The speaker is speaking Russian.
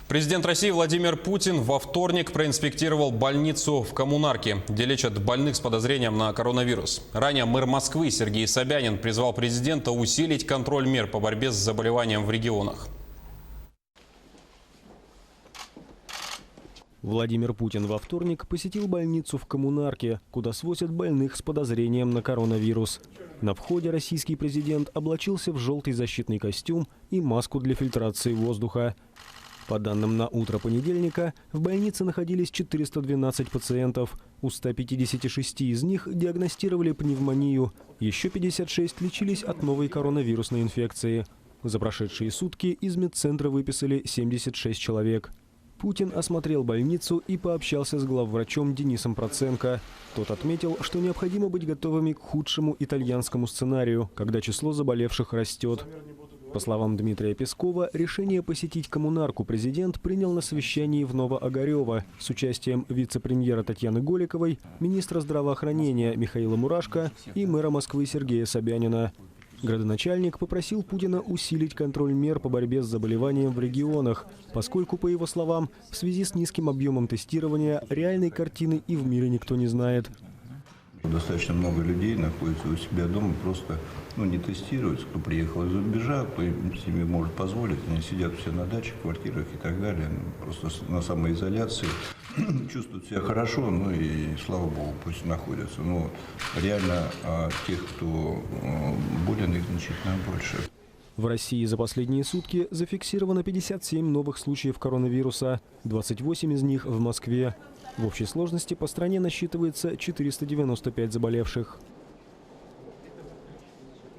Президент России Владимир Путин во вторник проинспектировал больницу в Коммунарке, где лечат больных с подозрением на коронавирус. Ранее мэр Москвы Сергей Собянин призвал президента усилить контроль мер по борьбе с заболеванием в регионах. Владимир Путин во вторник посетил больницу в Коммунарке, куда свозят больных с подозрением на коронавирус. На входе российский президент облачился в желтый защитный костюм и маску для фильтрации воздуха. По данным на утро понедельника, в больнице находились 412 пациентов. У 156 из них диагностировали пневмонию. Еще 56 лечились от новой коронавирусной инфекции. За прошедшие сутки из медцентра выписали 76 человек. Путин осмотрел больницу и пообщался с главврачом Денисом Проценко. Тот отметил, что необходимо быть готовыми к худшему итальянскому сценарию, когда число заболевших растет. По словам Дмитрия Пескова, решение посетить Коммунарку президент принял на совещании в Новоогарево с участием вице-премьера Татьяны Голиковой, министра здравоохранения Михаила Мурашко и мэра Москвы Сергея Собянина. Градоначальник попросил Путина усилить контроль мер по борьбе с заболеванием в регионах, поскольку, по его словам, в связи с низким объемом тестирования реальной картины и в мире никто не знает. Достаточно много людей находится у себя дома, просто не тестируются, кто приехал из-за рубежа, кто себе может позволить, они сидят все на дачах, квартирах и так далее, просто на самоизоляции, чувствуют себя хорошо, и слава богу, пусть находятся. Но реально тех, кто болен, их значительно больше. В России за последние сутки зафиксировано 57 новых случаев коронавируса, 28 из них в Москве. В общей сложности по стране насчитывается 495 заболевших.